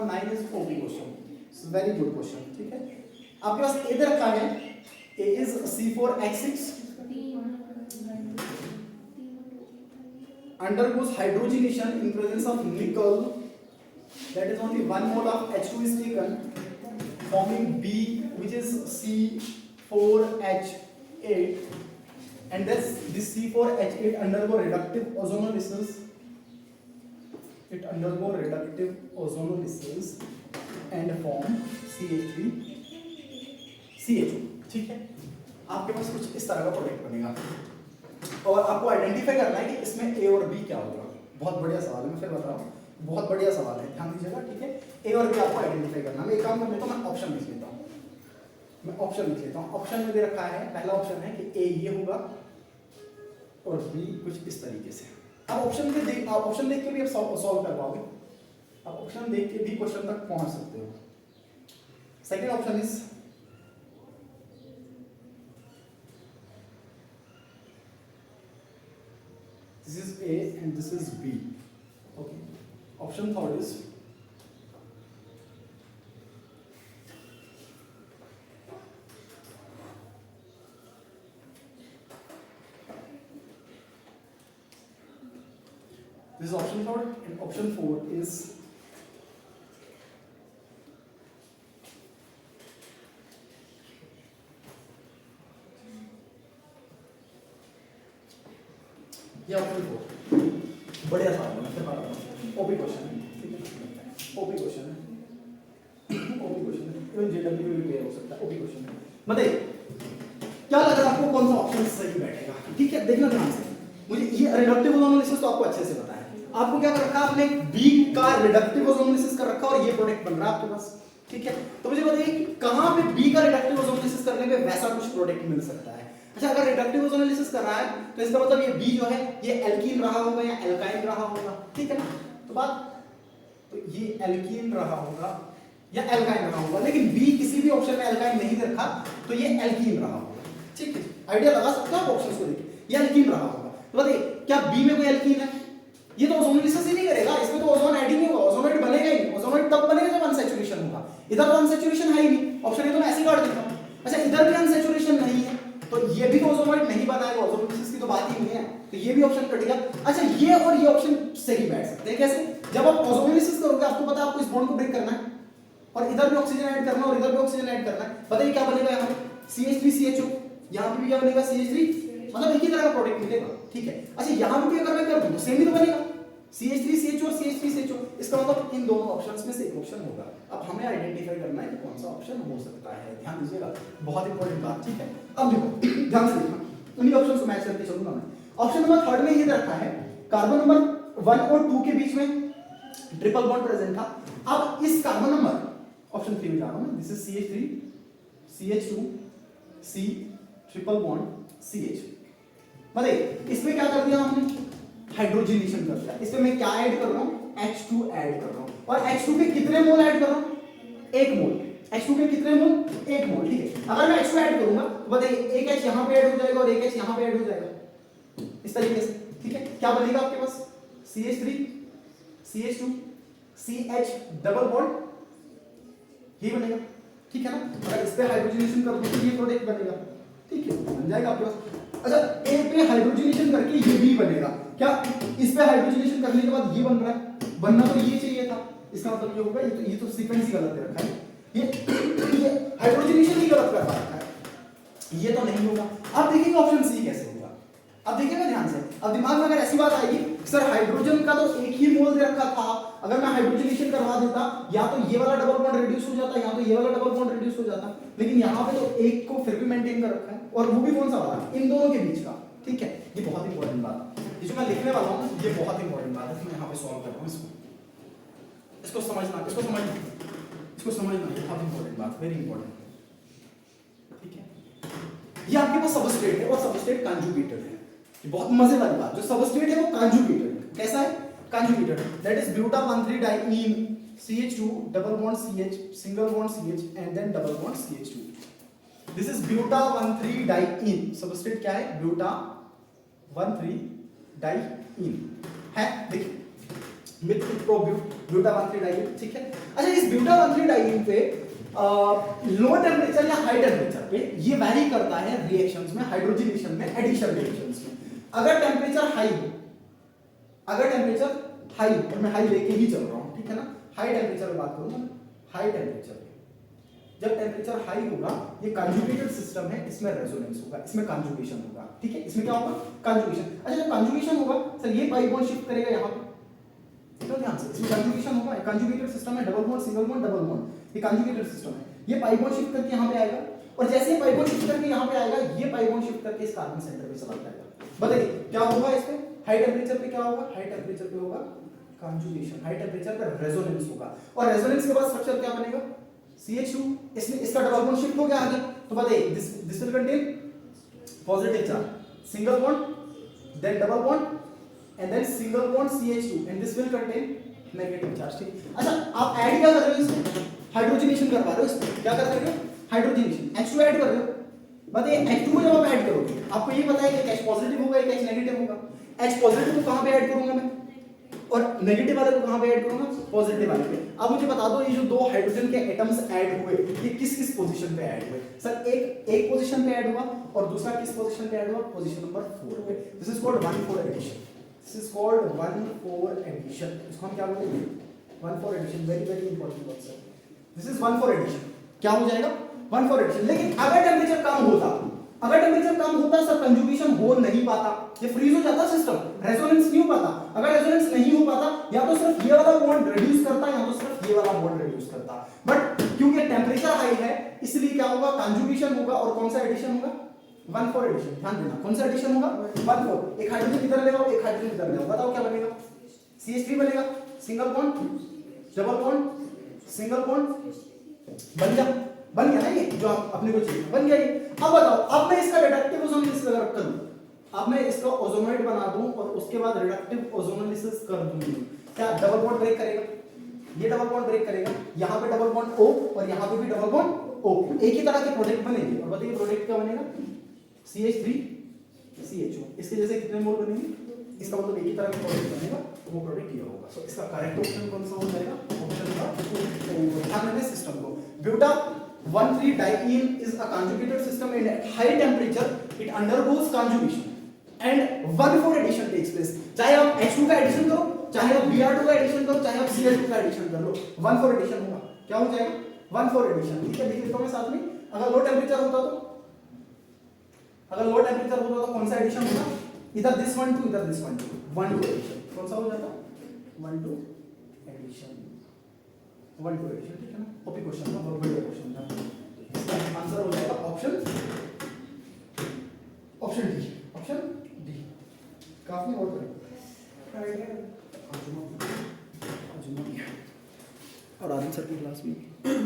Number 9 is OP question, very good question, ठीक है। आपके पास ए दे रखा है, ए is C4H6 undergoes hydrogenation in presence of nickel, that is only 1 mole of H2 is taken, forming B which is C4H8, and this C4H8 undergo reductive ozonolysis, it undergo reductive ozonolysis and form CH3CHO, ठीक है। आपके पास कुछ इस तरह का product बनेगा और आपको आइडेंटिफाई करना है कि इसमें ए और बी क्या होगा। बहुत बढ़िया सवाल है, मैं फिर बता रहा हूँ, बहुत बढ़िया सवाल है, ध्यान दीजिएगा, ठीक है। ए और बी आपको आइडेंटिफाई करना है। मैं एक काम कर लेता हूँ, मैं ऑप्शन लिख लेता हूँ, ऑप्शन में दे रखा है, पहला ऑप्शन है कि ए ये होगा और बी कुछ इस तरीके से। अब ऑप्शन देख के भी आप सॉल्व कर पाओगे, आप ऑप्शन देख के भी क्वेश्चन तक पहुंच सकते हो। Second option is this is A and this is B, okay. Option third is this is option third, and option 4 is ये ऑप्शन 4। बढ़िया सवाल है, मैं फिर बता रहा हूँ, ओपी क्वेश्चन है, ठीक है, ओपी क्वेश्चन है, इवन जेडब्ल्यू भी क्लियर हो सकता है, ओपी क्वेश्चन है। बताइए क्या लग रहा है आपको, कौन सा ऑप्शन सही बैठेगा, ठीक है। देखना ध्यान से, मुझे ये रिडक्टिव ओजोनोलिसिस तो आपको अच्छे से पता है। आपको क्या कर रखा है, आपने बी का रिडक्टिव ओजोनोलिसिस कर रखा और ये प्रोडक्ट बन रहा है आपके पास, ठीक है। तो मुझे बताइए कि कहां पे बी का रिडक्टिव ओजोनोलिसिस करने पे वैसा कुछ प्रोडक्ट मिल सकता है। अच्छा, अगर रिडक्टिव ओजोनोलिसिस कर रहा है तो इसका मतलब ये बी जो है ये एल्कीन रहा होगा या एल्काइन रहा होगा, ठीक है ना। तो ये एल्कीन रहा होगा या एल्काइन रहा होगा, लेकिन बी किसी भी ऑप्शन में एल्काइन नहीं दे रखा, तो ये एल्कीन रहा होगा, ठीक है। आइडिया लगा सकते हो आप ऑप्शंस को देख के, ये एल्कीन रहा होगा। तो बताइए क्या बी में कोई एल्कीन है, ये तो ओजोनोलिसिस ही नहीं करेगा, इसमें तो ओजोन ऐड ही नहीं होगा, ओजोनाइड बनेगा ही नहीं। ओजोनाइड तब बनेगा जब अनसैचुरेशन होगा, इधर तो अनसैचुरेशन है ही नहीं, ऑप्शन ए तो मैं ऐसे ही काट देता हूं। अच्छा, इधर भी अनसैचुरेशन नहीं है तो ये भी तो ओजोनाइड नहीं बनाएगा, ओजोनोलिसिस की तो बात ही नहीं है, तो ये भी ऑप्शन कटेगा। अच्छा, ये और ये ऑप्शन सही बैठ सकते हैं, कैसे? जब आप ओजोनोलिसिस करोगे आपको पता है आपको इस बॉन्ड को ब्रेक करना है और इधर भी ऑक्सीजन ऐड करना है और इधर भी ऑक्सीजन ऐड करना है। बताइए क्या बनेगा यहाँ पे, CH3CHO, यहाँ पे भी क्या बनेगा, CH3, मतलब एक ही तरह का प्रोडक्ट मिलेगा, ठीक है। अच्छा, यहाँ पे भी अगर मैं कर दूं तो सेम ही तो बनेगा, CH3CHO और CH3CHO, इसका मतलब इन दोनों ऑप्शंस में से एक ऑप्शन होगा। अब हमें आइडेंटिफाई करना है कि कौन सा ऑप्शन हो सकता है, ध्यान दीजिएगा, बहुत इंपॉर्टेंट बात, ठीक है। अब देखो ध्यान से देखना, उन्हीं ऑप्शंस को मैच करके चलूंगा मैं। ऑप्शन नंबर थर्ड में ये रखा है कार्बन नंबर 1 और 2 के बीच में ट्रिपल बॉन्ड प्रेजेंट था। अब इस कार्बन नंबर ऑप्शन 3 में जा रहा हूं, this is CH3 CH2 C triple bond CH। बताइए इसमें क्या कर दिया हमने, हाइड्रोजनेशन कर दिया। इसमें मैं क्या ऐड कर रहा हूं, H2 ऐड कर रहा हूं, और H2 के कितने मोल ऐड कर रहा हूं, 1 मोल। H2 के कितने मोल, 1 मोल, ठीक है। अगर मैं H2 ऐड करूंगा तो बताइए एक H यहां पे ऐड हो जाएगा और एक H यहां पे ऐड हो जाएगा, इस तरीके से, ठीक है। क्या बनेगा आपके पास, CH3 CH2 CH double bond, ये बनेगा, ठीक है ना। अगर इस पे हाइड्रोजनेशन कर दूं तो ये प्रोडक्ट बनेगा, ठीक है, बन जाएगा आपके पास। अच्छा, ए पे हाइड्रोजनेशन करके ये बी बनेगा, क्या इस पे हाइड्रोजनेशन करने के बाद ये बन रहा है, बनना तो ये चाहिए था, इसका मतलब ये होगा ये तो सीक्वेंस ही गलत दे रखा है, ये हाइड्रोजनेशन ही गलत कर रखा है, ये तो नहीं होगा। अब देखिए ऑप्शन सी कैसे होगा, अब देखिएगा ध्यान से। अब दिमाग में अगर ऐसी बात आएगी सर हाइड्रोजन का तो एक ही मोल दे रखा था, अगर मैं हाइड्रोजनेशन करवा देता या तो ये वाला डबल बॉन्ड रिड्यूस हो जाता या तो ये वाला डबल बॉन्ड रिड्यूस हो जाता, लेकिन यहाँ पे तो एक को फिर भी मेंटेन कर रखा है, और वो भी कौन सा वाला, इन दोनों के बीच का, ठीक है। ये बहुत इंपॉर्टेंट बात, ये जो मैं लिखने वाला हूँ ये बहुत इंपॉर्टेंट बात है, मैं यहाँ पे सॉल्व कर रहा हूँ इसको समझना, इसको समझना, बहुत इंपॉर्टेंट बात, वेरी इंपॉर्टेंट, ठीक है। ये आपके पास सबस्ट्रेट है और सबस्ट्रेट कंजुगेटेड है, बहुत मजे वाली बात, जो सबस्ट्रेट है वो कंजुगेटेड है। कैसा है, conjugated, that is buta 1,3 diene CH2 double bond CH single bond CH and then double bond CH2। This is buta 1,3 diene, substrate क्या है, ब्यूटा 1,3 डाइईन है। देखिए मिथ प्रोब्यूट ब्यूटा 1,3 डाइईन, ठीक है। अच्छा, इस ब्यूटा 1,3 डाइईन पे लो टेम्परेचर या हाई टेम्परेचर पे ये वैरी करता है रिएक्शंस में, हाइड्रोजनेशन में, एडिशन रिएक्शंस में। अगर टेम्परेचर हाई हो, अगर टेम्परेचर हाई, और मैं हाई लेके ही चल रहा हूं, ठीक है ना, हाई टेम्परेचर में बात करूंगा, हाई टेम्परेचर, जब टेम्परेचर हाई होगा, ये कंजुगेटेड सिस्टम है, इसमें रेजोनेंस होगा, इसमें कंजुगेशन होगा, ठीक है। इसमें क्या होगा? कंजुगेशन। अच्छा, जब कंजुगेशन होगा सर, ये पाई बॉन्ड शिफ्ट करेगा यहां पे, तो ध्यान से, इसमें कंजुगेशन होगा, कंजुगेटेड सिस्टम है, double bond, single bond, double bond, ये कंजुगेटेड सिस्टम है। ये पाई बॉन्ड शिफ्ट करके यहां पे आएगा, और जैसे ही पाई बॉन्ड शिफ्ट करके यहां पे आएगा, ये पाई बॉन्ड शिफ्ट करके इस कार्बन सेंटर पे चला जाएगा। बताइए क्या होगा इसमें? हाई टेम्परेचर पे क्या होगा? हाई टेम्परेचर पे होगा कंजुगेशन, हाई टेम्परेचर पे रेजोनेंस होगा, और रेजोनेंस के बाद स्ट्रक्चर क्या बनेगा? CH2। इसमें इसका डबल बॉन्ड शिफ्ट हो गया आगे, तो बताइए this will contain positive charge, single bond, then double bond and then single bond CH2, and this will contain negative charge, ठीक। अच्छा, आप ऐड क्या कर रहे हो इसमें? हाइड्रोजनेशन करवा रहे हो इसमें, क्या कर रहे हो? हाइड्रोजनेशन, H2 ऐड कर रहे हो। बताइए H2 को जब आप ऐड करोगे, आपको ये पता है कि H पॉजिटिव होगा, एक H नेगेटिव होगा। H पॉजिटिव को कहां पे ऐड करूंगा मैं, और नेगेटिव वाले को कहां पे ऐड करूंगा? पॉजिटिव वाले पे। अब मुझे बता दो, ये जो दो हाइड्रोजन के एटम्स ऐड हुए, ये किस किस पोजीशन पे ऐड हुए? सर, एक पोजीशन पे ऐड हुआ, और दूसरा किस पोजीशन पे ऐड हुआ? पोजीशन नंबर 4 पे। This is called 1,4 addition, this is called 1,4 addition. इसको हम क्या बोलेंगे? 1,4 addition. Very very important concept, this is 1,4 addition. क्या हो जाएगा? 1,4 एडिशन। लेकिन अगर टेम्परेचर कम होता, अगर टेम्परेचर कम होता सर, कंजुगेशन हो नहीं पाता, ये फ्रीज हो जाता सिस्टम, रेजोनेंस नहीं हो पाता। अगर रेजोनेंस नहीं हो पाता, या तो सिर्फ ये वाला बॉन्ड रिड्यूस करता, या तो सिर्फ ये वाला बॉन्ड रिड्यूस करता। बट क्योंकि टेम्परेचर हाई है, इसलिए क्या होगा? कंजुगेशन होगा, और कौन सा एडिशन होगा? 1,4 एडिशन। ध्यान देना, कौन सा एडिशन होगा? 1,4। एक हाइड्रोजन इधर ले आओ, एक हाइड्रोजन इधर ले आओ, बताओ क्या बनेगा? CH3 बनेगा, single bond, double bond, single bond, बन गया ना ये, जो आप अपने को चाहिए, बन गया ये। अब बताओ, अब मैं इसका रिडक्टिव ओजोनोलिसिस अगर करूं, अब मैं इसका ओजोनोइड बना दूं, और उसके बाद रिडक्टिव ओजोनोलिसिस कर दूं, क्या डबल बॉन्ड ब्रेक करेगा? ये डबल बॉन्ड ब्रेक करेगा, यहां पे डबल बॉन्ड O, और यहां पे भी डबल बॉन्ड O, एक ही तरह के प्रोडक्ट बनेंगे। और बताइए प्रोडक्ट क्या बनेगा? CH3 CHO। इसके जैसे कितने मोल बनेंगे? इसका मतलब एक ही तरह का प्रोडक्ट बनेगा, वो प्रोडक्ट ये होगा। सो इसका करेक्ट ऑप्शन कौन सा हो जाएगा? Option number 2। ध्यान देना सिस्टम को, buta 1,3 diene is a conjugated system, and at high temperature it undergoes conjugation and 1,4 addition takes place। चाहे आप H2 का एडिशन करो, चाहे आप Br2 का एडिशन करो, चाहे आप Cl2 का एडिशन कर लो, 1,4 एडिशन होगा। क्या हो जाएगा? 1,4 एडिशन, ठीक है। लिख लेता हूं मैं साथ में। अगर लो टेम्परेचर होता तो, अगर लो टेम्परेचर होता तो कौन सा एडिशन होगा? इधर दिस 1 2, इधर दिस 1 2, 1,2 एडिशन। कौन सा हो जाता? 1,2 एडिशन, 1,2 एडिशन, ठीक है ना। कॉपी क्वेश्चन था, बहुत बढ़िया क्वेश्चन था। इसका आंसर हो जाएगा ऑप्शन डी, ऑप्शन डी। काफी और करें और आदिम सर की क्लास में